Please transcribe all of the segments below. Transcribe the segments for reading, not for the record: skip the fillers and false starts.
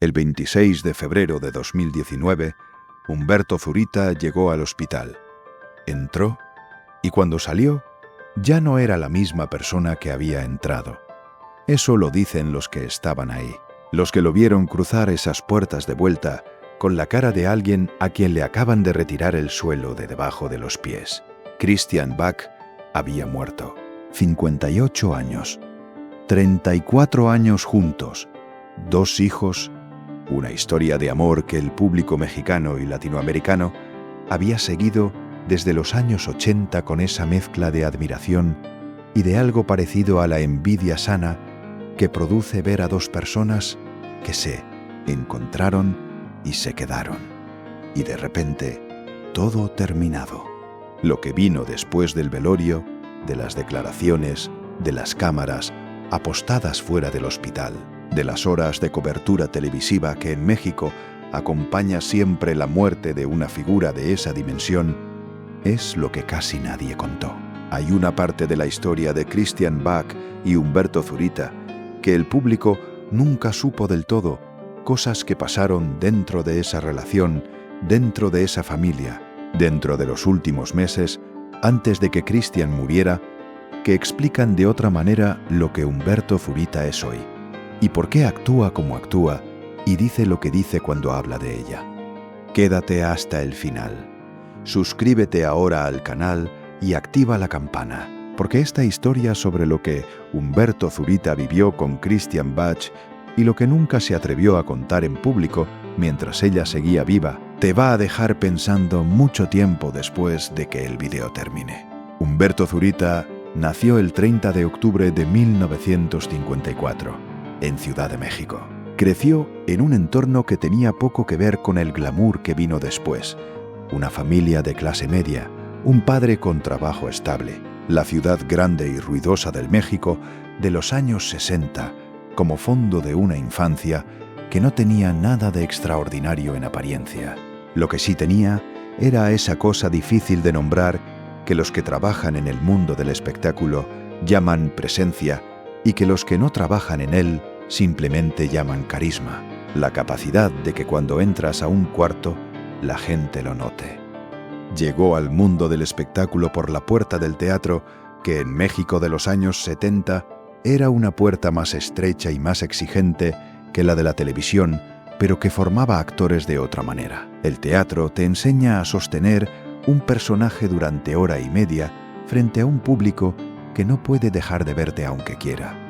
El 26 de febrero de 2019, Humberto Zurita llegó al hospital. Entró y cuando salió, ya no era la misma persona que había entrado. Eso lo dicen los que estaban ahí, los que lo vieron cruzar esas puertas de vuelta con la cara de alguien a quien le acaban de retirar el suelo de debajo de los pies. Christian Bach había muerto. 58 años. 34 años juntos. 2 hijos. Una historia de amor que el público mexicano y latinoamericano había seguido desde los años 80 con esa mezcla de admiración y de algo parecido a la envidia sana que produce ver a 2 personas que se encontraron y se quedaron. Y de repente, todo terminado. Lo que vino después del velorio, de las declaraciones, de las cámaras apostadas fuera del hospital, de las horas de cobertura televisiva que en México acompaña siempre la muerte de una figura de esa dimensión, es lo que casi nadie contó. Hay una parte de la historia de Christian Bach y Humberto Zurita que el público nunca supo del todo, cosas que pasaron dentro de esa relación, dentro de esa familia, dentro de los últimos meses, antes de que Christian muriera, que explican de otra manera lo que Humberto Zurita es hoy, y por qué actúa como actúa y dice lo que dice cuando habla de ella. Quédate hasta el final. Suscríbete ahora al canal y activa la campana, porque esta historia sobre lo que Humberto Zurita vivió con Christian Bach y lo que nunca se atrevió a contar en público mientras ella seguía viva, te va a dejar pensando mucho tiempo después de que el video termine. Humberto Zurita nació el 30 de octubre de 1954, en Ciudad de México. Creció en un entorno que tenía poco que ver con el glamour que vino después. Una familia de clase media, un padre con trabajo estable, la ciudad grande y ruidosa del México de los años 60, como fondo de una infancia que no tenía nada de extraordinario en apariencia. Lo que sí tenía era esa cosa difícil de nombrar que los que trabajan en el mundo del espectáculo llaman presencia y que los que no trabajan en él simplemente llaman carisma, la capacidad de que cuando entras a un cuarto, la gente lo note. Llegó al mundo del espectáculo por la puerta del teatro, que en México de los años 70 era una puerta más estrecha y más exigente que la de la televisión, pero que formaba actores de otra manera. El teatro te enseña a sostener un personaje durante hora y media frente a un público que no puede dejar de verte aunque quiera.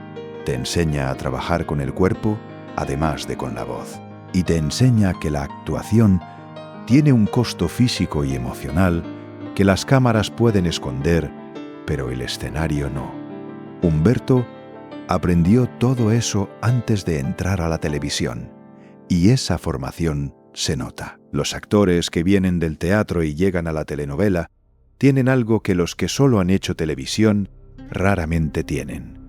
Te enseña a trabajar con el cuerpo, además de con la voz. Y te enseña que la actuación tiene un costo físico y emocional que las cámaras pueden esconder, pero el escenario no. Humberto aprendió todo eso antes de entrar a la televisión, y esa formación se nota. Los actores que vienen del teatro y llegan a la telenovela tienen algo que los que solo han hecho televisión raramente tienen: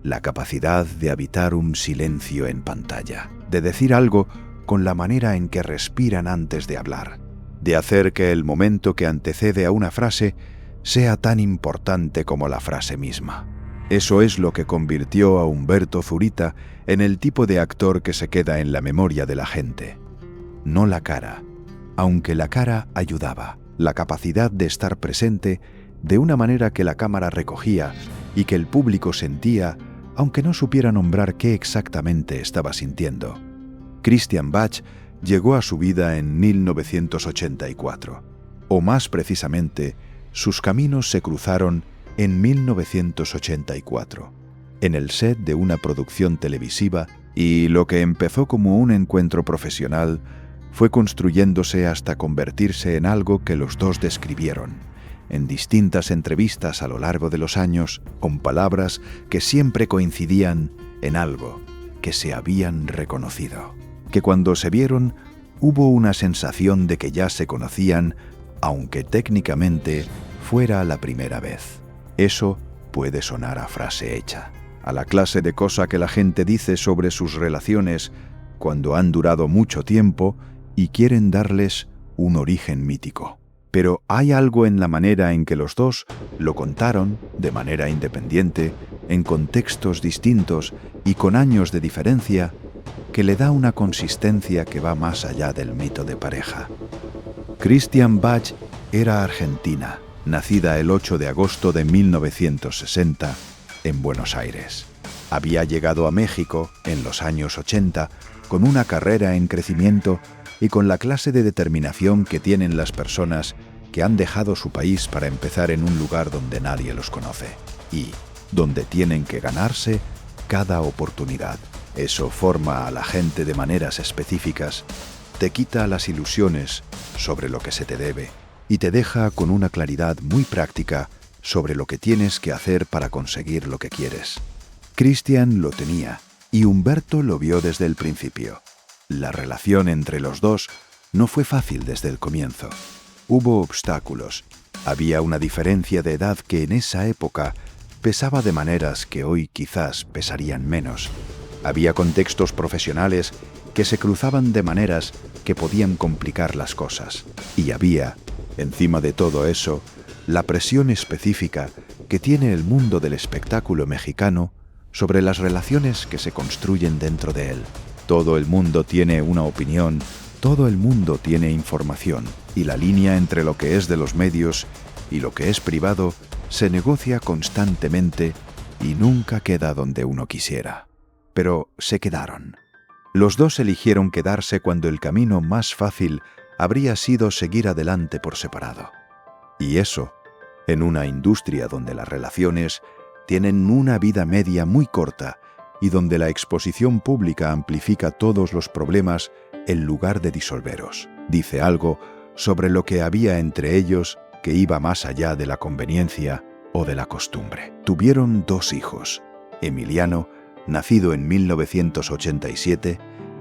la capacidad de habitar un silencio en pantalla, de decir algo con la manera en que respiran antes de hablar, de hacer que el momento que antecede a una frase sea tan importante como la frase misma. Eso es lo que convirtió a Humberto Zurita en el tipo de actor que se queda en la memoria de la gente. No la cara, aunque la cara ayudaba, la capacidad de estar presente de una manera que la cámara recogía y que el público sentía, aunque no supiera nombrar qué exactamente estaba sintiendo. Christian Bach llegó a su vida en 1984, o más precisamente, sus caminos se cruzaron en 1984, en el set de una producción televisiva, y lo que empezó como un encuentro profesional fue construyéndose hasta convertirse en algo que los dos describieron, en distintas entrevistas a lo largo de los años, con palabras que siempre coincidían en algo, que se habían reconocido. Que cuando se vieron hubo una sensación de que ya se conocían, aunque técnicamente fuera la primera vez. Eso puede sonar a frase hecha, a la clase de cosa que la gente dice sobre sus relaciones cuando han durado mucho tiempo y quieren darles un origen mítico. Pero hay algo en la manera en que los dos lo contaron de manera independiente, en contextos distintos y con años de diferencia, que le da una consistencia que va más allá del mito de pareja. Christian Bach era argentina, nacida el 8 de agosto de 1960 en Buenos Aires. Había llegado a México en los años 80 con una carrera en crecimiento y con la clase de determinación que tienen las personas que han dejado su país para empezar en un lugar donde nadie los conoce y donde tienen que ganarse cada oportunidad. Eso forma a la gente de maneras específicas, te quita las ilusiones sobre lo que se te debe y te deja con una claridad muy práctica sobre lo que tienes que hacer para conseguir lo que quieres. Christian lo tenía y Humberto lo vio desde el principio. La relación entre los dos no fue fácil desde el comienzo. Hubo obstáculos. Había una diferencia de edad que en esa época pesaba de maneras que hoy quizás pesarían menos. Había contextos profesionales que se cruzaban de maneras que podían complicar las cosas. Y había, encima de todo eso, la presión específica que tiene el mundo del espectáculo mexicano sobre las relaciones que se construyen dentro de él. Todo el mundo tiene una opinión, todo el mundo tiene información, y la línea entre lo que es de los medios y lo que es privado se negocia constantemente y nunca queda donde uno quisiera. Pero se quedaron. Los dos eligieron quedarse cuando el camino más fácil habría sido seguir adelante por separado. Y eso, en una industria donde las relaciones tienen una vida media muy corta y donde la exposición pública amplifica todos los problemas en lugar de disolverlos, dice algo sobre lo que había entre ellos que iba más allá de la conveniencia o de la costumbre. Tuvieron 2 hijos, Emiliano, nacido en 1987,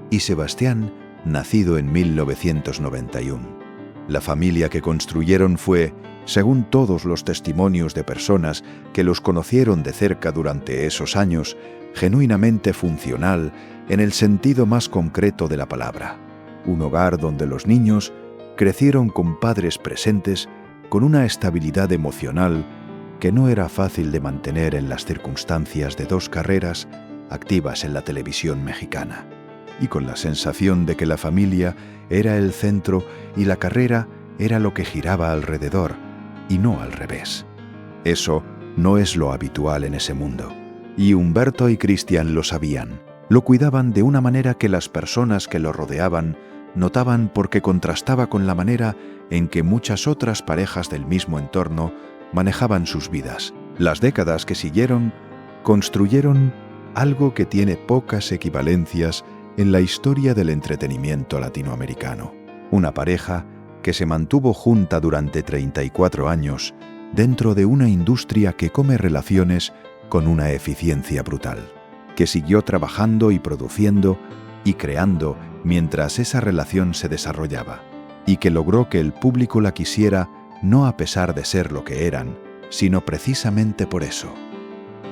y Sebastián, nacido en 1991. La familia que construyeron fue, según todos los testimonios de personas que los conocieron de cerca durante esos años, genuinamente funcional en el sentido más concreto de la palabra. Un hogar donde los niños crecieron con padres presentes, con una estabilidad emocional que no era fácil de mantener en las circunstancias de 2 carreras activas en la televisión mexicana, y con la sensación de que la familia era el centro y la carrera era lo que giraba alrededor, y no al revés. Eso no es lo habitual en ese mundo, y Humberto y Christian lo sabían. Lo cuidaban de una manera que las personas que lo rodeaban notaban porque contrastaba con la manera en que muchas otras parejas del mismo entorno manejaban sus vidas. Las décadas que siguieron construyeron algo que tiene pocas equivalencias en la historia del entretenimiento latinoamericano. Una pareja que se mantuvo junta durante 34 años dentro de una industria que come relaciones con una eficiencia brutal, que siguió trabajando y produciendo y creando mientras esa relación se desarrollaba, y que logró que el público la quisiera no a pesar de ser lo que eran, sino precisamente por eso.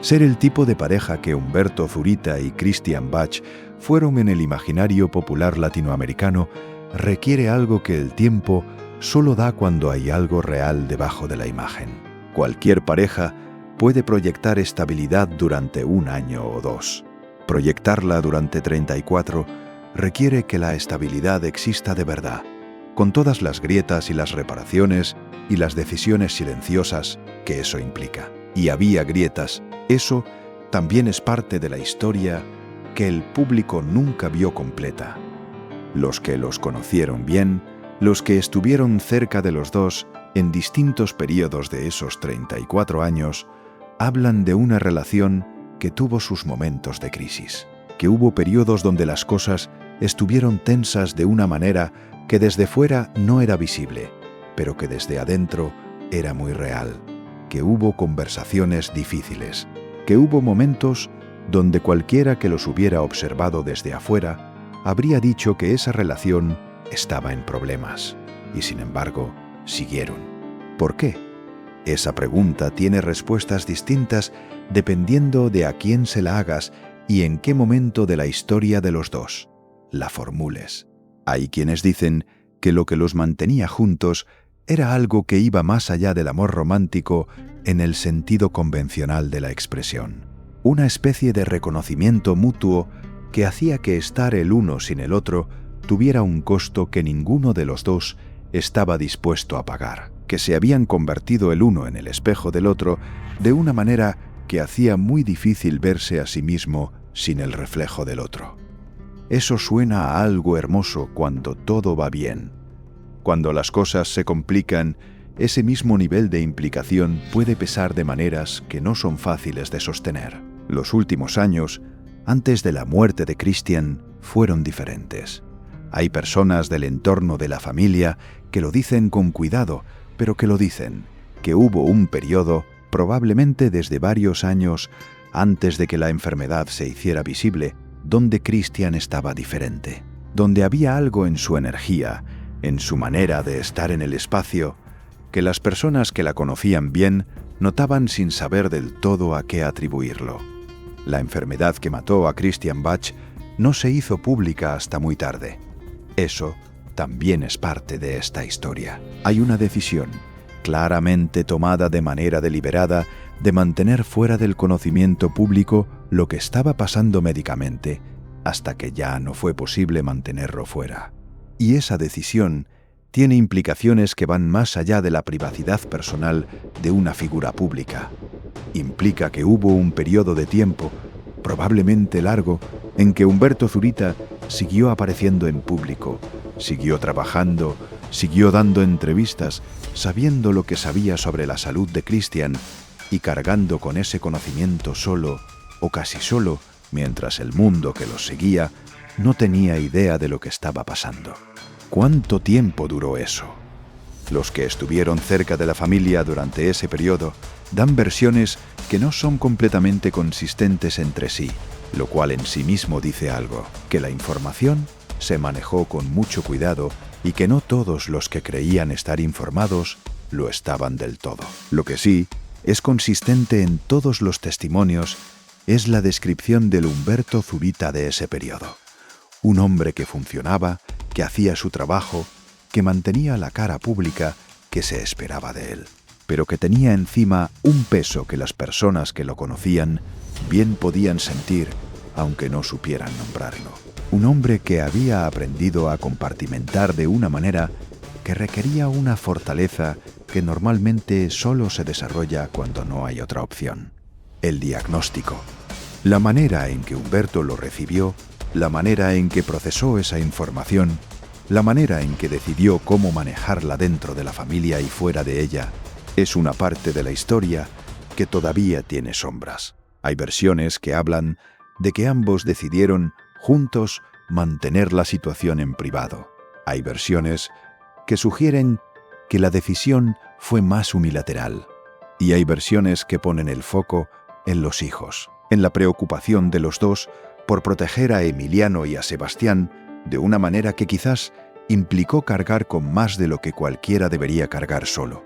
Ser el tipo de pareja que Humberto Zurita y Christian Bach fueron en el imaginario popular latinoamericano requiere algo que el tiempo solo da cuando hay algo real debajo de la imagen. Cualquier pareja puede proyectar estabilidad durante 1 año o 2. Proyectarla durante 34 requiere que la estabilidad exista de verdad, con todas las grietas y las reparaciones y las decisiones silenciosas que eso implica. Y había grietas. Eso también es parte de la historia que el público nunca vio completa. Los que los conocieron bien, los que estuvieron cerca de los dos en distintos periodos de esos 34 años, hablan de una relación que tuvo sus momentos de crisis, que hubo periodos donde las cosas estuvieron tensas de una manera que desde fuera no era visible, pero que desde adentro era muy real, que hubo conversaciones difíciles, que hubo momentos donde cualquiera que los hubiera observado desde afuera habría dicho que esa relación estaba en problemas, y sin embargo, siguieron. ¿Por qué? Esa pregunta tiene respuestas distintas dependiendo de a quién se la hagas y en qué momento de la historia de los dos la formules. Hay quienes dicen que lo que los mantenía juntos era algo que iba más allá del amor romántico en el sentido convencional de la expresión. Una especie de reconocimiento mutuo que hacía que estar el uno sin el otro tuviera un costo que ninguno de los dos estaba dispuesto a pagar, que se habían convertido el uno en el espejo del otro de una manera que hacía muy difícil verse a sí mismo sin el reflejo del otro. Eso suena a algo hermoso cuando todo va bien. Cuando las cosas se complican, ese mismo nivel de implicación puede pesar de maneras que no son fáciles de sostener. Los últimos años, antes de la muerte de Christian, fueron diferentes. Hay personas del entorno de la familia que lo dicen con cuidado, pero que lo dicen, que hubo un periodo, probablemente desde varios años antes de que la enfermedad se hiciera visible, donde Christian estaba diferente, donde había algo en su energía, en su manera de estar en el espacio, que las personas que la conocían bien notaban sin saber del todo a qué atribuirlo. La enfermedad que mató a Christian Bach no se hizo pública hasta muy tarde. Eso también es parte de esta historia. Hay una decisión, claramente tomada de manera deliberada, de mantener fuera del conocimiento público lo que estaba pasando médicamente, hasta que ya no fue posible mantenerlo fuera. Y esa decisión tiene implicaciones que van más allá de la privacidad personal de una figura pública. Implica que hubo un periodo de tiempo, probablemente largo, en que Humberto Zurita siguió apareciendo en público, siguió trabajando, siguió dando entrevistas, sabiendo lo que sabía sobre la salud de Christian y cargando con ese conocimiento solo, o casi solo, mientras el mundo que los seguía no tenía idea de lo que estaba pasando. ¿Cuánto tiempo duró eso? Los que estuvieron cerca de la familia durante ese periodo dan versiones que no son completamente consistentes entre sí, lo cual en sí mismo dice algo, que la información se manejó con mucho cuidado y que no todos los que creían estar informados lo estaban del todo. Lo que sí es consistente en todos los testimonios es la descripción del Humberto Zurita de ese periodo. Un hombre que funcionaba, que hacía su trabajo, que mantenía la cara pública que se esperaba de él, pero que tenía encima un peso que las personas que lo conocían bien podían sentir, aunque no supieran nombrarlo. Un hombre que había aprendido a compartimentar de una manera que requería una fortaleza que normalmente solo se desarrolla cuando no hay otra opción. El diagnóstico. La manera en que Humberto lo recibió, la manera en que procesó esa información, la manera en que decidió cómo manejarla dentro de la familia y fuera de ella, es una parte de la historia que todavía tiene sombras. Hay versiones que hablan de que ambos decidieron, juntos, mantener la situación en privado. Hay versiones que sugieren que la decisión fue más unilateral. Y hay versiones que ponen el foco en los hijos, en la preocupación de los dos por proteger a Emiliano y a Sebastián de una manera que quizás implicó cargar con más de lo que cualquiera debería cargar solo.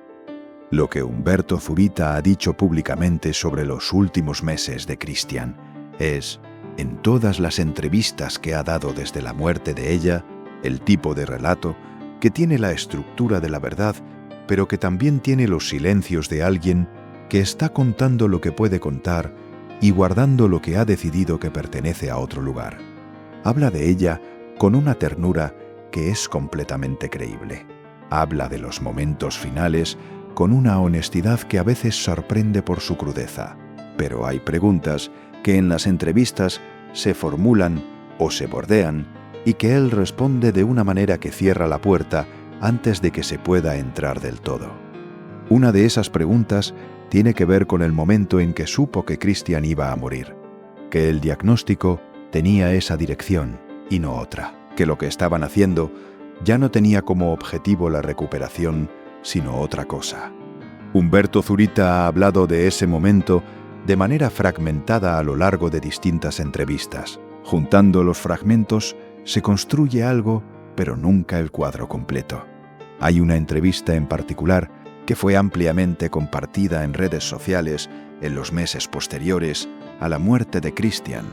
Lo que Humberto Zurita ha dicho públicamente sobre los últimos meses de Christian es, en todas las entrevistas que ha dado desde la muerte de ella, el tipo de relato que tiene la estructura de la verdad, pero que también tiene los silencios de alguien que está contando lo que puede contar y guardando lo que ha decidido que pertenece a otro lugar. Habla de ella con una ternura que es completamente creíble. Habla de los momentos finales con una honestidad que a veces sorprende por su crudeza. Pero hay preguntas que en las entrevistas se formulan o se bordean y que él responde de una manera que cierra la puerta antes de que se pueda entrar del todo. Una de esas preguntas tiene que ver con el momento en que supo que Christian iba a morir, que el diagnóstico tenía esa dirección y no otra, que lo que estaban haciendo ya no tenía como objetivo la recuperación, sino otra cosa. Humberto Zurita ha hablado de ese momento de manera fragmentada a lo largo de distintas entrevistas. Juntando los fragmentos se construye algo, pero nunca el cuadro completo. Hay una entrevista en particular que fue ampliamente compartida en redes sociales en los meses posteriores a la muerte de Christian,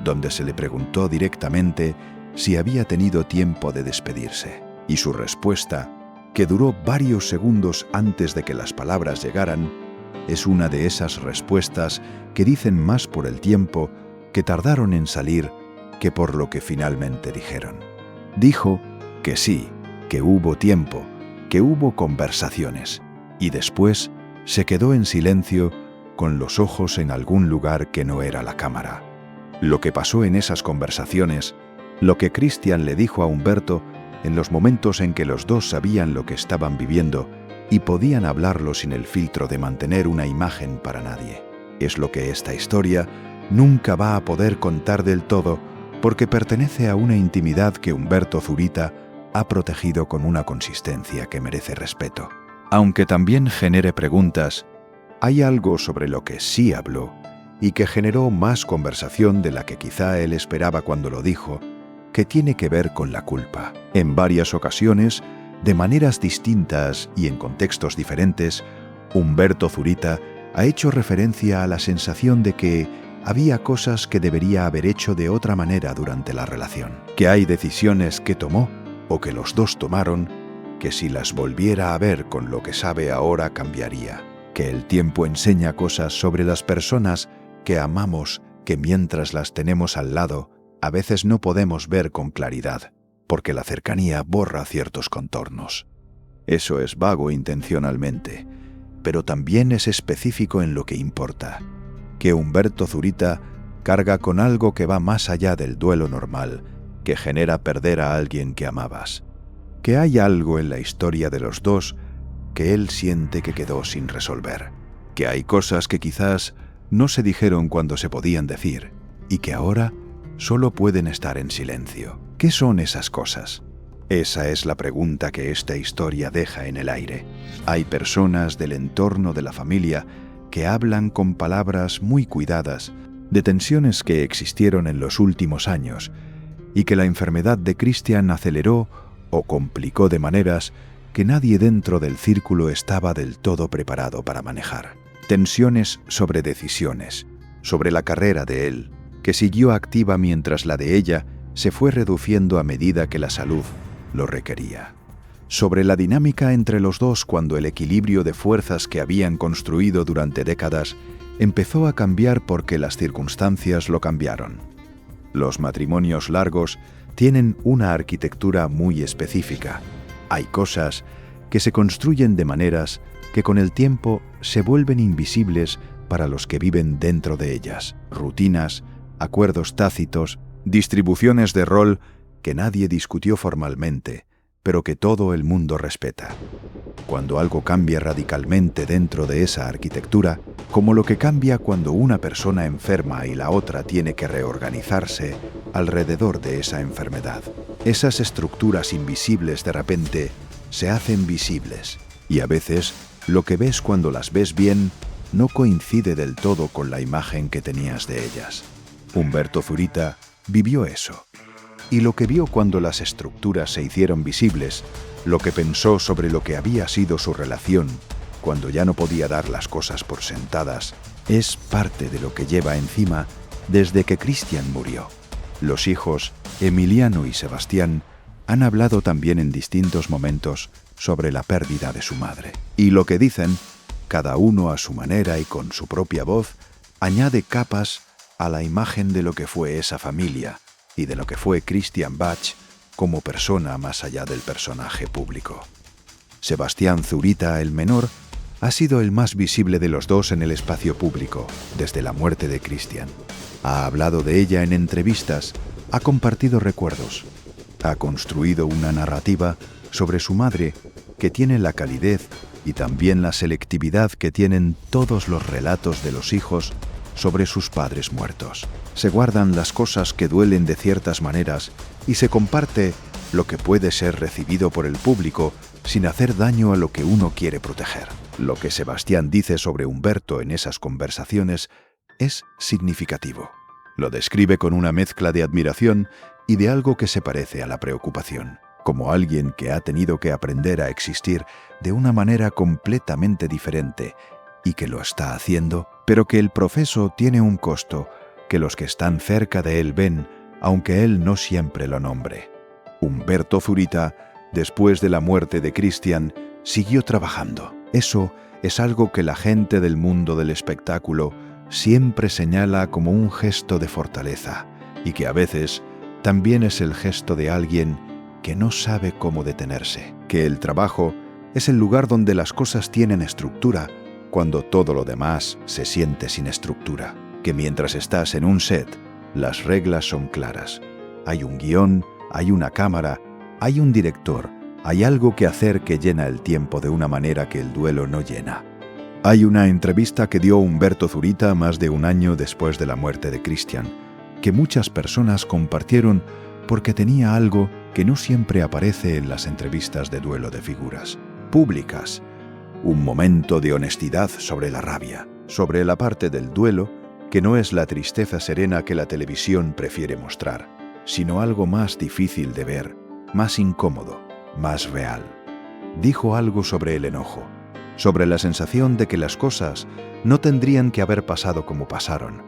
donde se le preguntó directamente si había tenido tiempo de despedirse. Y su respuesta, que duró varios segundos antes de que las palabras llegaran, es una de esas respuestas que dicen más por el tiempo que tardaron en salir que por lo que finalmente dijeron. Dijo que sí, que hubo tiempo, que hubo conversaciones, y después se quedó en silencio con los ojos en algún lugar que no era la cámara. Lo que pasó en esas conversaciones, lo que Christian le dijo a Humberto en los momentos en que los dos sabían lo que estaban viviendo y podían hablarlo sin el filtro de mantener una imagen para nadie, es lo que esta historia nunca va a poder contar del todo porque pertenece a una intimidad que Humberto Zurita ha protegido con una consistencia que merece respeto. Aunque también genere preguntas, hay algo sobre lo que sí habló y que generó más conversación de la que quizá él esperaba cuando lo dijo, que tiene que ver con la culpa. En varias ocasiones, de maneras distintas y en contextos diferentes, Humberto Zurita ha hecho referencia a la sensación de que había cosas que debería haber hecho de otra manera durante la relación, que hay decisiones que tomó o que los dos tomaron que si las volviera a ver con lo que sabe ahora cambiaría, que el tiempo enseña cosas sobre las personas que amamos que mientras las tenemos al lado a veces no podemos ver con claridad, porque la cercanía borra ciertos contornos. Eso es vago intencionalmente, pero también es específico en lo que importa, que Humberto Zurita carga con algo que va más allá del duelo normal, que genera perder a alguien que amabas, que hay algo en la historia de los dos que él siente que quedó sin resolver, que hay cosas que quizás no se dijeron cuando se podían decir y que ahora solo pueden estar en silencio. ¿Qué son esas cosas? Esa es la pregunta que esta historia deja en el aire. Hay personas del entorno de la familia que hablan con palabras muy cuidadas de tensiones que existieron en los últimos años y que la enfermedad de Christian aceleró o complicó de maneras que nadie dentro del círculo estaba del todo preparado para manejar. Tensiones sobre decisiones, sobre la carrera de él, que siguió activa mientras la de ella se fue reduciendo a medida que la salud lo requería. Sobre la dinámica entre los dos cuando el equilibrio de fuerzas que habían construido durante décadas empezó a cambiar porque las circunstancias lo cambiaron. Los matrimonios largos tienen una arquitectura muy específica. Hay cosas que se construyen de maneras que con el tiempo se vuelven invisibles para los que viven dentro de ellas. Rutinas, acuerdos tácitos, distribuciones de rol que nadie discutió formalmente, pero que todo el mundo respeta. Cuando algo cambia radicalmente dentro de esa arquitectura, como lo que cambia cuando una persona enferma y la otra tiene que reorganizarse alrededor de esa enfermedad, esas estructuras invisibles de repente se hacen visibles, y a veces lo que ves cuando las ves bien no coincide del todo con la imagen que tenías de ellas. Humberto Zurita vivió eso. Y lo que vio cuando las estructuras se hicieron visibles, lo que pensó sobre lo que había sido su relación, cuando ya no podía dar las cosas por sentadas, es parte de lo que lleva encima desde que Christian murió. Los hijos, Emiliano y Sebastián, han hablado también en distintos momentos sobre la pérdida de su madre. Y lo que dicen, cada uno a su manera y con su propia voz, añade capas a la imagen de lo que fue esa familia y de lo que fue Christian Bach como persona más allá del personaje público. Sebastián Zurita, el menor, ha sido el más visible de los dos en el espacio público desde la muerte de Christian. Ha hablado de ella en entrevistas, ha compartido recuerdos, ha construido una narrativa sobre su madre que tiene la calidez y también la selectividad que tienen todos los relatos de los hijos sobre sus padres muertos. Se guardan las cosas que duelen de ciertas maneras y se comparte lo que puede ser recibido por el público sin hacer daño a lo que uno quiere proteger. Lo que Sebastián dice sobre Humberto en esas conversaciones es significativo. Lo describe con una mezcla de admiración y de algo que se parece a la preocupación, como alguien que ha tenido que aprender a existir de una manera completamente diferente y que lo está haciendo, pero que el proceso tiene un costo que los que están cerca de él ven, aunque él no siempre lo nombre. Humberto Zurita, después de la muerte de Christian, siguió trabajando. Eso es algo que la gente del mundo del espectáculo siempre señala como un gesto de fortaleza y que a veces también es el gesto de alguien que no sabe cómo detenerse, que el trabajo es el lugar donde las cosas tienen estructura cuando todo lo demás se siente sin estructura, que mientras estás en un set, las reglas son claras. Hay un guión, hay una cámara, hay un director, hay algo que hacer que llena el tiempo de una manera que el duelo no llena. Hay una entrevista que dio Humberto Zurita más de un año después de la muerte de Christian, que muchas personas compartieron porque tenía algo que no siempre aparece en las entrevistas de duelo de figuras públicas. Un momento de honestidad sobre la rabia, sobre la parte del duelo que no es la tristeza serena que la televisión prefiere mostrar, sino algo más difícil de ver, más incómodo, más real. Dijo algo sobre el enojo, sobre la sensación de que las cosas no tendrían que haber pasado como pasaron,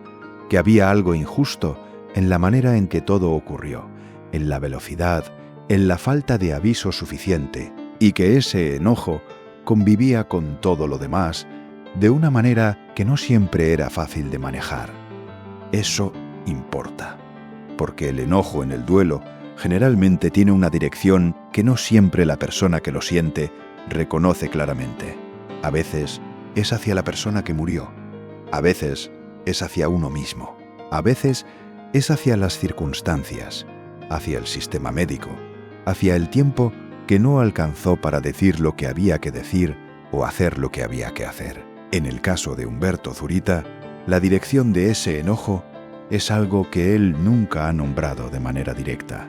que había algo injusto en la manera en que todo ocurrió, en la velocidad, en la falta de aviso suficiente, y que ese enojo convivía con todo lo demás de una manera que no siempre era fácil de manejar. Eso importa, porque el enojo en el duelo generalmente tiene una dirección que no siempre la persona que lo siente reconoce claramente. A veces es hacia la persona que murió, a veces es hacia uno mismo, a veces es hacia las circunstancias, hacia el sistema médico, hacia el tiempo que no alcanzó para decir lo que había que decir o hacer lo que había que hacer. En el caso de Humberto Zurita, la dirección de ese enojo es algo que él nunca ha nombrado de manera directa.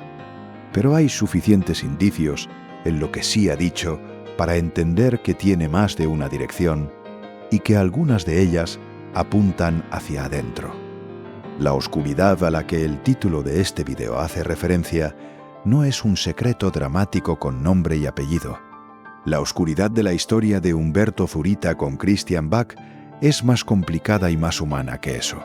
Pero hay suficientes indicios en lo que sí ha dicho para entender que tiene más de una dirección y que algunas de ellas apuntan hacia adentro. La oscuridad a la que el título de este video hace referencia no es un secreto dramático con nombre y apellido. La oscuridad de la historia de Humberto Zurita con Christian Bach es más complicada y más humana que eso.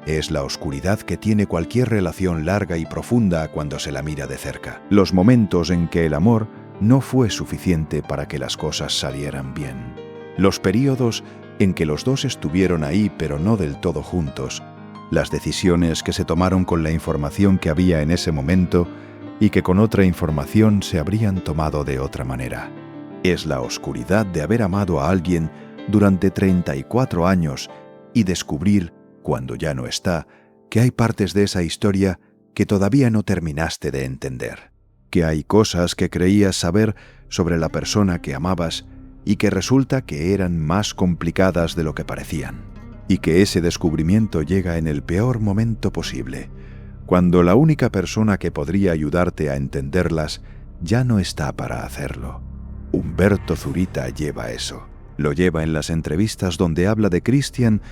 Es la oscuridad que tiene cualquier relación larga y profunda cuando se la mira de cerca. Los momentos en que el amor no fue suficiente para que las cosas salieran bien. Los períodos en que los dos estuvieron ahí pero no del todo juntos. Las decisiones que se tomaron con la información que había en ese momento y que con otra información se habrían tomado de otra manera. Es la oscuridad de haber amado a alguien durante 34 años y descubrir, cuando ya no está, que hay partes de esa historia que todavía no terminaste de entender, que hay cosas que creías saber sobre la persona que amabas y que resulta que eran más complicadas de lo que parecían, y que ese descubrimiento llega en el peor momento posible, cuando la única persona que podría ayudarte a entenderlas ya no está para hacerlo. Humberto Zurita lleva eso. Lo lleva en las entrevistas donde habla de Christian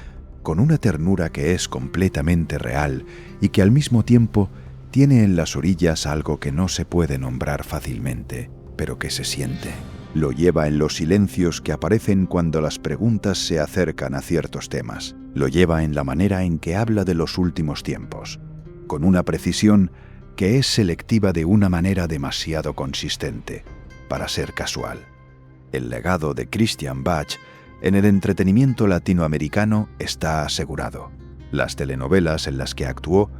con una ternura que es completamente real y que al mismo tiempo tiene en las orillas algo que no se puede nombrar fácilmente, pero que se siente. Lo lleva en los silencios que aparecen cuando las preguntas se acercan a ciertos temas. Lo lleva en la manera en que habla de los últimos tiempos, con una precisión que es selectiva de una manera demasiado consistente para ser casual. El legado de Christian Bach en el entretenimiento latinoamericano está asegurado. Las telenovelas en las que actuó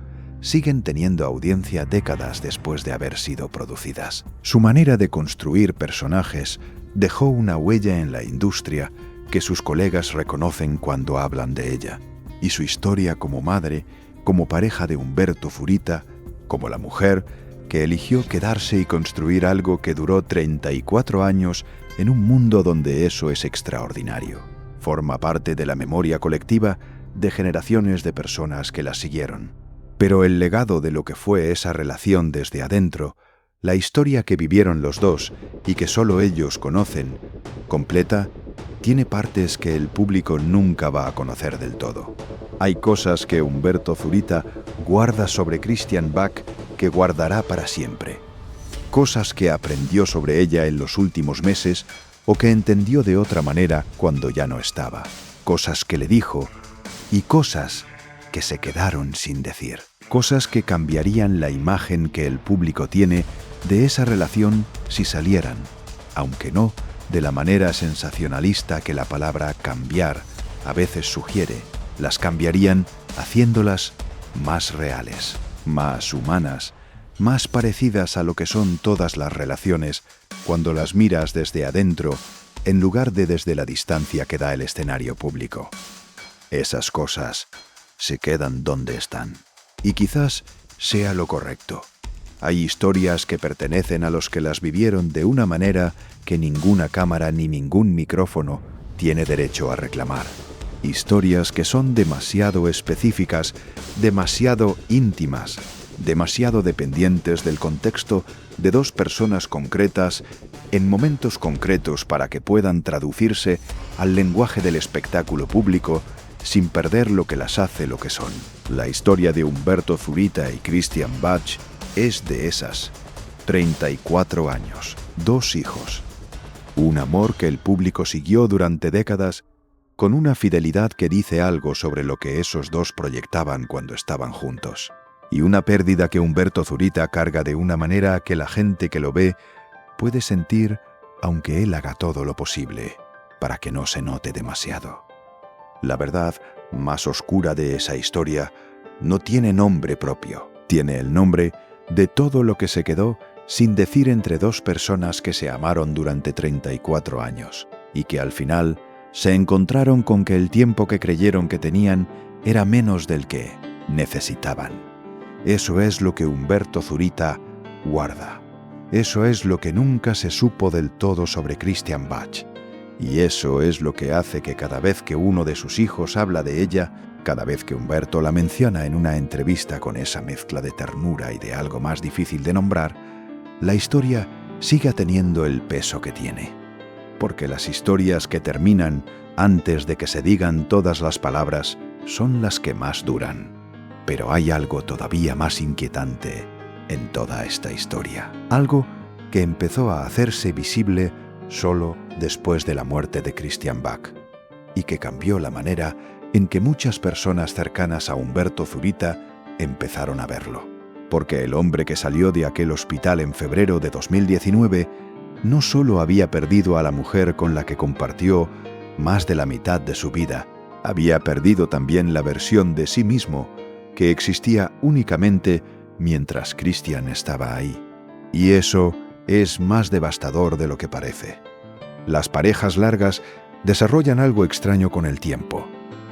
siguen teniendo audiencia décadas después de haber sido producidas. Su manera de construir personajes dejó una huella en la industria que sus colegas reconocen cuando hablan de ella, y su historia como madre, como pareja de Humberto Zurita, como la mujer que eligió quedarse y construir algo que duró 34 años en un mundo donde eso es extraordinario. Forma parte de la memoria colectiva de generaciones de personas que la siguieron. Pero el legado de lo que fue esa relación desde adentro, la historia que vivieron los dos y que solo ellos conocen, completa, tiene partes que el público nunca va a conocer del todo. Hay cosas que Humberto Zurita guarda sobre Christian Bach que guardará para siempre. Cosas que aprendió sobre ella en los últimos meses o que entendió de otra manera cuando ya no estaba. Cosas que le dijo y cosas que se quedaron sin decir. Cosas que cambiarían la imagen que el público tiene de esa relación si salieran, aunque no de la manera sensacionalista que la palabra cambiar a veces sugiere. Las cambiarían haciéndolas más reales, más humanas, más parecidas a lo que son todas las relaciones cuando las miras desde adentro en lugar de desde la distancia que da el escenario público. Esas cosas se quedan donde están. Y quizás sea lo correcto. Hay historias que pertenecen a los que las vivieron de una manera que ninguna cámara ni ningún micrófono tiene derecho a reclamar. Historias que son demasiado específicas, demasiado íntimas, demasiado dependientes del contexto de dos personas concretas en momentos concretos para que puedan traducirse al lenguaje del espectáculo público sin perder lo que las hace lo que son. La historia de Umberto Zurita y Christian Bach es de esas. 34 años, 2 hijos. Un amor que el público siguió durante décadas con una fidelidad que dice algo sobre lo que esos dos proyectaban cuando estaban juntos. Y una pérdida que Umberto Zurita carga de una manera que la gente que lo ve puede sentir, aunque él haga todo lo posible para que no se note demasiado. La verdad más oscura de esa historia no tiene nombre propio. Tiene el nombre de todo lo que se quedó sin decir entre dos personas que se amaron durante 34 años y que al final se encontraron con que el tiempo que creyeron que tenían era menos del que necesitaban. Eso es lo que Umberto Zurita guarda. Eso es lo que nunca se supo del todo sobre Christian Bach. Y eso es lo que hace que cada vez que uno de sus hijos habla de ella, cada vez que Umberto la menciona en una entrevista con esa mezcla de ternura y de algo más difícil de nombrar, la historia siga teniendo el peso que tiene. Porque las historias que terminan antes de que se digan todas las palabras son las que más duran. Pero hay algo todavía más inquietante en toda esta historia. Algo que empezó a hacerse visible solo después de la muerte de Christian Bach y que cambió la manera en que muchas personas cercanas a Umberto Zurita empezaron a verlo. Porque el hombre que salió de aquel hospital en febrero de 2019 no solo había perdido a la mujer con la que compartió más de la mitad de su vida, había perdido también la versión de sí mismo que existía únicamente mientras Christian estaba ahí. Y eso es más devastador de lo que parece. Las parejas largas desarrollan algo extraño con el tiempo,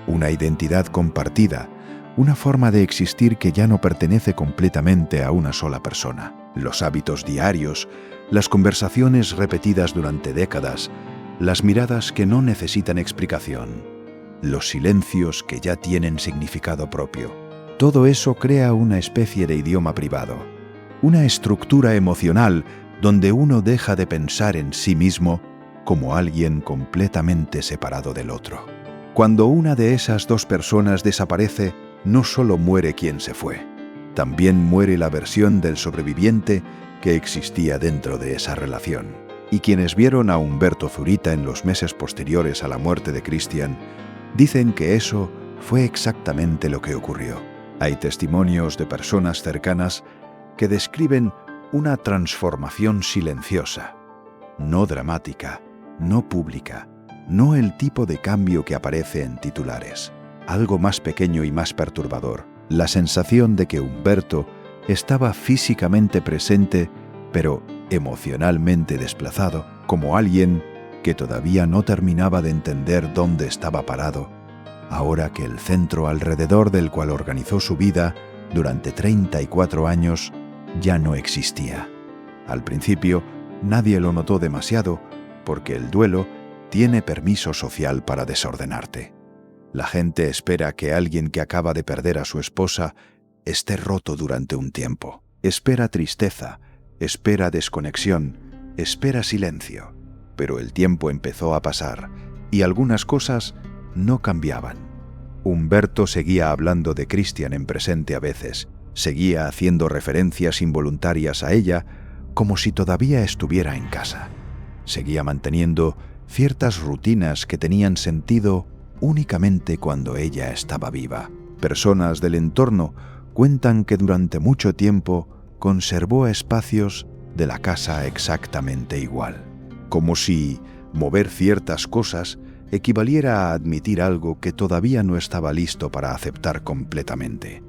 una identidad compartida, una forma de existir que ya no pertenece completamente a una sola persona. Los hábitos diarios, las conversaciones repetidas durante décadas, las miradas que no necesitan explicación, los silencios que ya tienen significado propio. Todo eso crea una especie de idioma privado, una estructura emocional donde uno deja de pensar en sí mismo como alguien completamente separado del otro. Cuando una de esas dos personas desaparece, no solo muere quien se fue, también muere la versión del sobreviviente que existía dentro de esa relación. Y quienes vieron a Umberto Zurita en los meses posteriores a la muerte de Christian, dicen que eso fue exactamente lo que ocurrió. Hay testimonios de personas cercanas que describen una transformación silenciosa, no dramática, no pública, no el tipo de cambio que aparece en titulares. Algo más pequeño y más perturbador, la sensación de que Umberto estaba físicamente presente, pero emocionalmente desplazado, como alguien que todavía no terminaba de entender dónde estaba parado, ahora que el centro alrededor del cual organizó su vida durante 34 años ya no existía. Al principio, nadie lo notó demasiado, porque el duelo tiene permiso social para desordenarte. La gente espera que alguien que acaba de perder a su esposa esté roto durante un tiempo. Espera tristeza, espera desconexión, espera silencio. Pero el tiempo empezó a pasar y algunas cosas no cambiaban. Umberto seguía hablando de Christian en presente a veces, seguía haciendo referencias involuntarias a ella como si todavía estuviera en casa. Seguía manteniendo ciertas rutinas que tenían sentido únicamente cuando ella estaba viva. Personas del entorno cuentan que durante mucho tiempo conservó espacios de la casa exactamente igual, como si mover ciertas cosas equivaliera a admitir algo que todavía no estaba listo para aceptar completamente.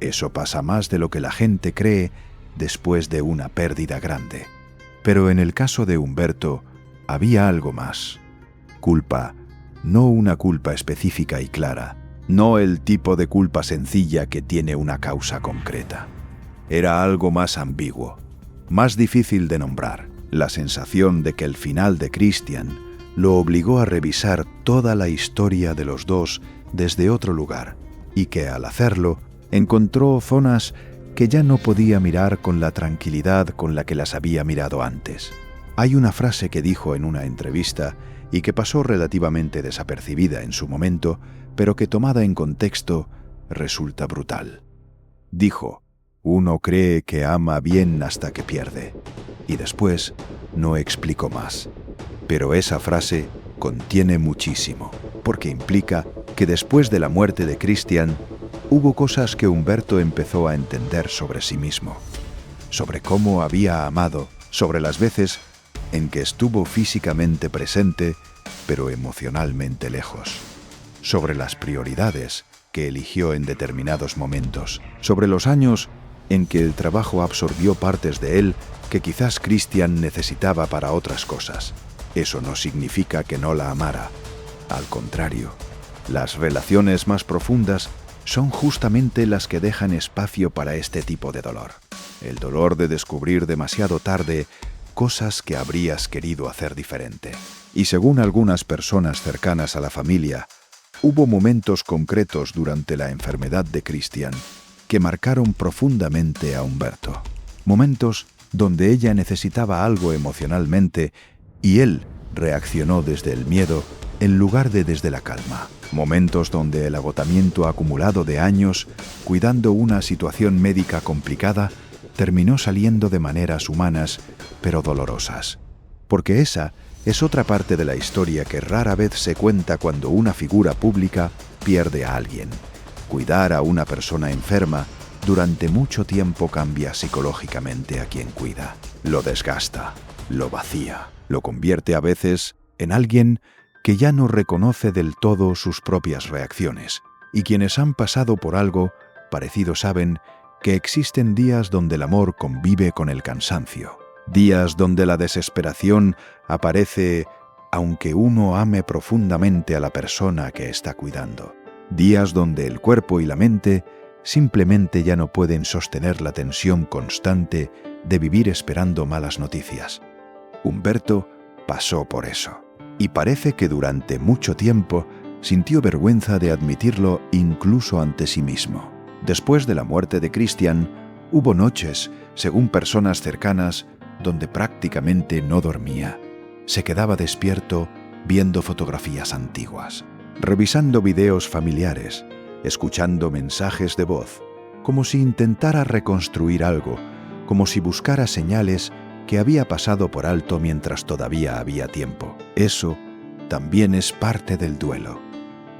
Eso pasa más de lo que la gente cree después de una pérdida grande. Pero en el caso de Humberto había algo más. Culpa, no una culpa específica y clara, no el tipo de culpa sencilla que tiene una causa concreta. Era algo más ambiguo, más difícil de nombrar, la sensación de que el final de Christian lo obligó a revisar toda la historia de los dos desde otro lugar, y que al hacerlo encontró zonas que ya no podía mirar con la tranquilidad con la que las había mirado antes. Hay una frase que dijo en una entrevista y que pasó relativamente desapercibida en su momento, pero que tomada en contexto resulta brutal. Dijo: «Uno cree que ama bien hasta que pierde», y después no explicó más. Pero esa frase contiene muchísimo, porque implica que después de la muerte de Christian, hubo cosas que Humberto empezó a entender sobre sí mismo, sobre cómo había amado, sobre las veces en que estuvo físicamente presente, pero emocionalmente lejos, sobre las prioridades que eligió en determinados momentos, sobre los años en que el trabajo absorbió partes de él que quizás Christian necesitaba para otras cosas. Eso no significa que no la amara. Al contrario, las relaciones más profundas son justamente las que dejan espacio para este tipo de dolor. El dolor de descubrir demasiado tarde cosas que habrías querido hacer diferente. Y según algunas personas cercanas a la familia, hubo momentos concretos durante la enfermedad de Christian que marcaron profundamente a Humberto. Momentos donde ella necesitaba algo emocionalmente y él reaccionó desde el miedo en lugar de desde la calma. Momentos donde el agotamiento acumulado de años, cuidando una situación médica complicada, terminó saliendo de maneras humanas, pero dolorosas. Porque esa es otra parte de la historia que rara vez se cuenta cuando una figura pública pierde a alguien. Cuidar a una persona enferma durante mucho tiempo cambia psicológicamente a quien cuida. Lo desgasta, lo vacía, lo convierte a veces en alguien que ya no reconoce del todo sus propias reacciones. Y quienes han pasado por algo parecido saben que existen días donde el amor convive con el cansancio. Días donde la desesperación aparece aunque uno ame profundamente a la persona que está cuidando. Días donde el cuerpo y la mente simplemente ya no pueden sostener la tensión constante de vivir esperando malas noticias. Humberto pasó por eso. Y parece que durante mucho tiempo sintió vergüenza de admitirlo incluso ante sí mismo. Después de la muerte de Christian, hubo noches, según personas cercanas, donde prácticamente no dormía. Se quedaba despierto viendo fotografías antiguas, revisando videos familiares, escuchando mensajes de voz, como si intentara reconstruir algo, como si buscara señales que había pasado por alto mientras todavía había tiempo. Eso también es parte del duelo.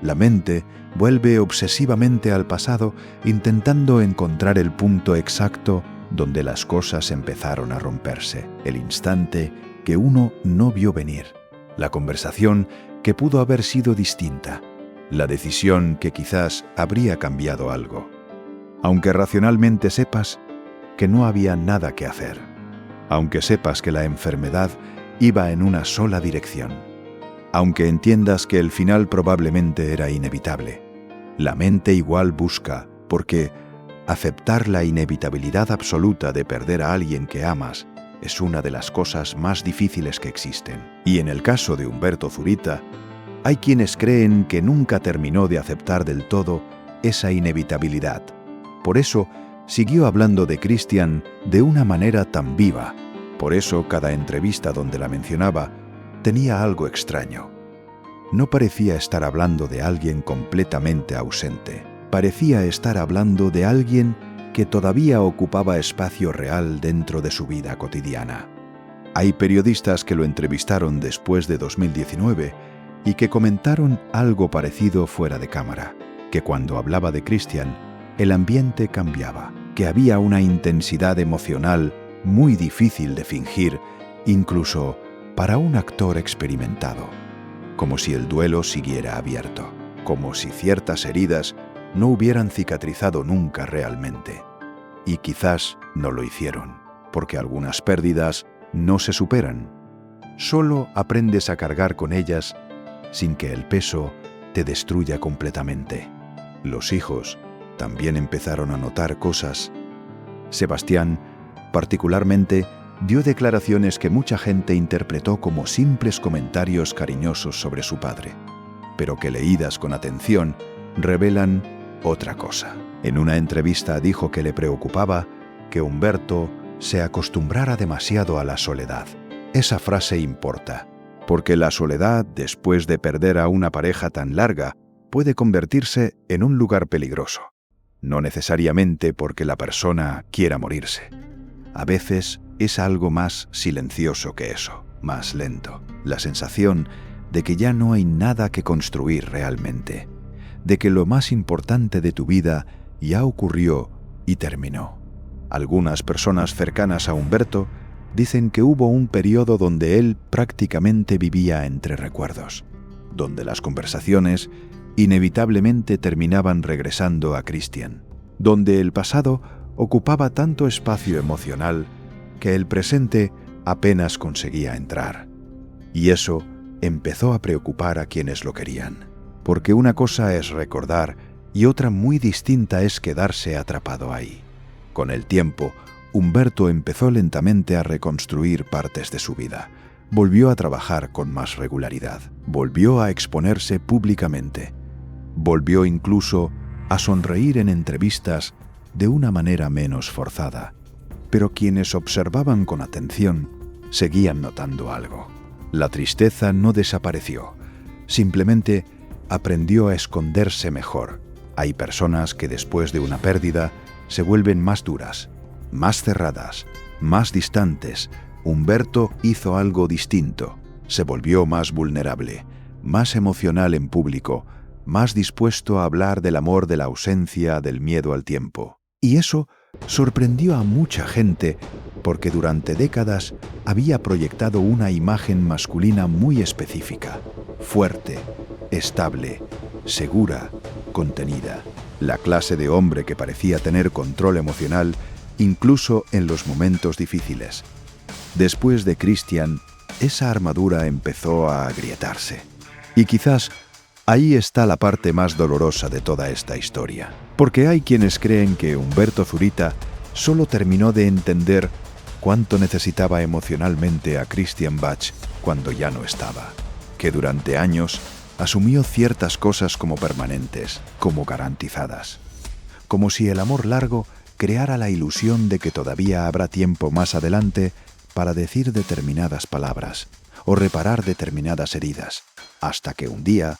La mente vuelve obsesivamente al pasado intentando encontrar el punto exacto donde las cosas empezaron a romperse, el instante que uno no vio venir, la conversación que pudo haber sido distinta, la decisión que quizás habría cambiado algo, aunque racionalmente sepas que no había nada que hacer, aunque sepas que la enfermedad iba en una sola dirección, aunque entiendas que el final probablemente era inevitable. La mente igual busca, porque aceptar la inevitabilidad absoluta de perder a alguien que amas es una de las cosas más difíciles que existen. Y en el caso de Humberto Zurita, hay quienes creen que nunca terminó de aceptar del todo esa inevitabilidad. Por eso, siguió hablando de Christian de una manera tan viva. Por eso, cada entrevista donde la mencionaba tenía algo extraño. No parecía estar hablando de alguien completamente ausente. Parecía estar hablando de alguien que todavía ocupaba espacio real dentro de su vida cotidiana. Hay periodistas que lo entrevistaron después de 2019 y que comentaron algo parecido fuera de cámara, que cuando hablaba de Christian, el ambiente cambiaba, que había una intensidad emocional muy difícil de fingir, incluso para un actor experimentado, como si el duelo siguiera abierto, como si ciertas heridas no hubieran cicatrizado nunca realmente. Y quizás no lo hicieron, porque algunas pérdidas no se superan. Solo aprendes a cargar con ellas sin que el peso te destruya completamente. Los hijos también empezaron a notar cosas. Sebastián, particularmente, dio declaraciones que mucha gente interpretó como simples comentarios cariñosos sobre su padre, pero que leídas con atención revelan otra cosa. En una entrevista dijo que le preocupaba que Humberto se acostumbrara demasiado a la soledad. Esa frase importa, porque la soledad, después de perder a una pareja tan larga, puede convertirse en un lugar peligroso. No necesariamente porque la persona quiera morirse. A veces es algo más silencioso que eso, más lento. La sensación de que ya no hay nada que construir realmente, de que lo más importante de tu vida ya ocurrió y terminó. Algunas personas cercanas a Humberto dicen que hubo un periodo donde él prácticamente vivía entre recuerdos, donde las conversaciones inevitablemente terminaban regresando a Christian, donde el pasado ocupaba tanto espacio emocional que el presente apenas conseguía entrar. Y eso empezó a preocupar a quienes lo querían, porque una cosa es recordar y otra muy distinta es quedarse atrapado ahí. Con el tiempo, Humberto empezó lentamente a reconstruir partes de su vida. Volvió a trabajar con más regularidad, volvió a exponerse públicamente, volvió incluso a sonreír en entrevistas de una manera menos forzada. Pero quienes observaban con atención seguían notando algo. La tristeza no desapareció, simplemente aprendió a esconderse mejor. Hay personas que después de una pérdida se vuelven más duras, más cerradas, más distantes. Humberto hizo algo distinto. Se volvió más vulnerable, más emocional en público, más dispuesto a hablar del amor, de la ausencia, del miedo al tiempo. Y eso sorprendió a mucha gente porque durante décadas había proyectado una imagen masculina muy específica, fuerte, estable, segura, contenida. La clase de hombre que parecía tener control emocional incluso en los momentos difíciles. Después de Christian, esa armadura empezó a agrietarse. Y quizás ahí está la parte más dolorosa de toda esta historia. Porque hay quienes creen que Humberto Zurita solo terminó de entender cuánto necesitaba emocionalmente a Christian Bach cuando ya no estaba. Que durante años asumió ciertas cosas como permanentes, como garantizadas. Como si el amor largo creara la ilusión de que todavía habrá tiempo más adelante para decir determinadas palabras o reparar determinadas heridas, hasta que un día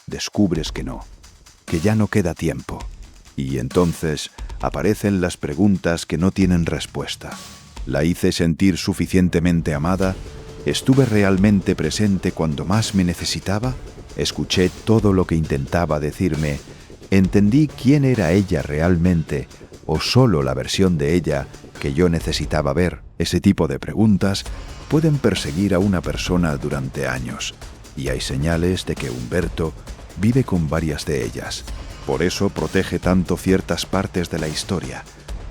descubres que no, que ya no queda tiempo. Y entonces aparecen las preguntas que no tienen respuesta. ¿La hice sentir suficientemente amada? ¿Estuve realmente presente cuando más me necesitaba? ¿Escuché todo lo que intentaba decirme? ¿Entendí quién era ella realmente o solo la versión de ella que yo necesitaba ver? Ese tipo de preguntas pueden perseguir a una persona durante años, y hay señales de que Humberto vive con varias de ellas. Por eso protege tanto ciertas partes de la historia,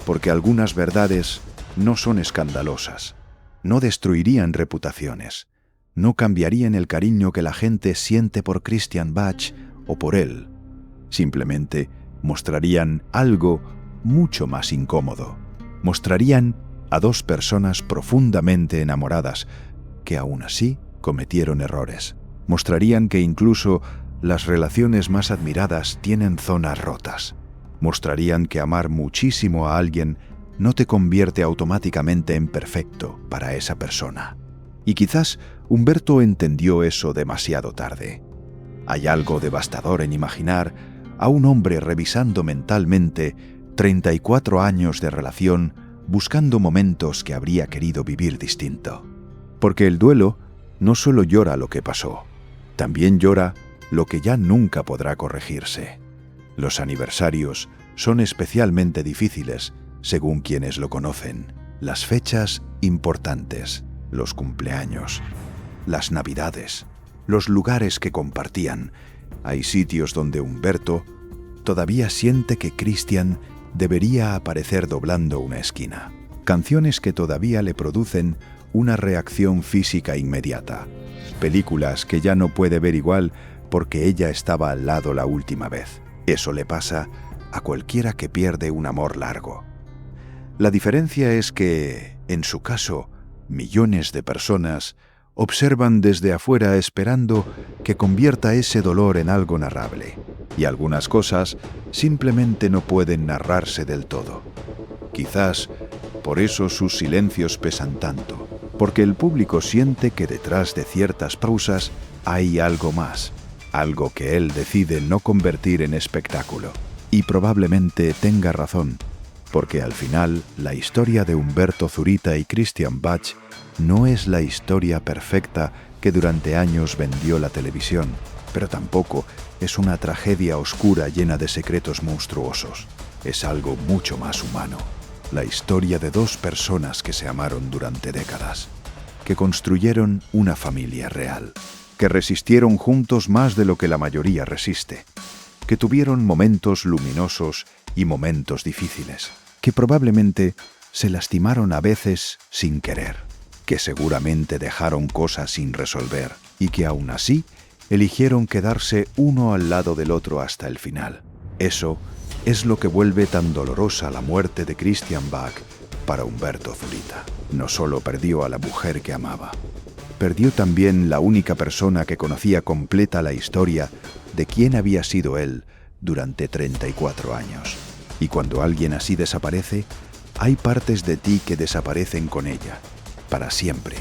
porque algunas verdades no son escandalosas, no destruirían reputaciones, no cambiarían el cariño que la gente siente por Christian Bach o por él. Simplemente mostrarían algo mucho más incómodo. Mostrarían a dos personas profundamente enamoradas que aún así cometieron errores. Mostrarían que incluso las relaciones más admiradas tienen zonas rotas. Mostrarían que amar muchísimo a alguien no te convierte automáticamente en perfecto para esa persona. Y quizás Humberto entendió eso demasiado tarde. Hay algo devastador en imaginar a un hombre revisando mentalmente 34 años de relación buscando momentos que habría querido vivir distinto. Porque el duelo no solo llora lo que pasó, también llora lo que ya nunca podrá corregirse. Los aniversarios son especialmente difíciles según quienes lo conocen. Las fechas importantes, los cumpleaños, las navidades, los lugares que compartían. Hay sitios donde Humberto todavía siente que Christian debería aparecer doblando una esquina. canciones que todavía le producen una reacción física inmediata, películas que ya no puede ver igual porque ella estaba al lado la última vez. Eso le pasa a cualquiera que pierde un amor largo. La diferencia es que, en su caso, millones de personas observan desde afuera esperando que convierta ese dolor en algo narrable, y algunas cosas simplemente no pueden narrarse del todo. Quizás por eso sus silencios pesan tanto, porque el público siente que detrás de ciertas pausas hay algo más, algo que él decide no convertir en espectáculo. Y probablemente tenga razón, porque al final la historia de Humberto Zurita y Christian Bach no es la historia perfecta que durante años vendió la televisión, pero tampoco es una tragedia oscura llena de secretos monstruosos. Es algo mucho más humano. La historia de dos personas que se amaron durante décadas, que construyeron una familia real, que resistieron juntos más de lo que la mayoría resiste, que tuvieron momentos luminosos y momentos difíciles, que probablemente se lastimaron a veces sin querer, que seguramente dejaron cosas sin resolver y que aún así eligieron quedarse uno al lado del otro hasta el final. Eso es lo que vuelve tan dolorosa la muerte de Christian Bach para Humberto Zurita. No solo perdió a la mujer que amaba, perdió también la única persona que conocía completa la historia de quién había sido él durante 34 años. Y cuando alguien así desaparece, hay partes de ti que desaparecen con ella, para siempre.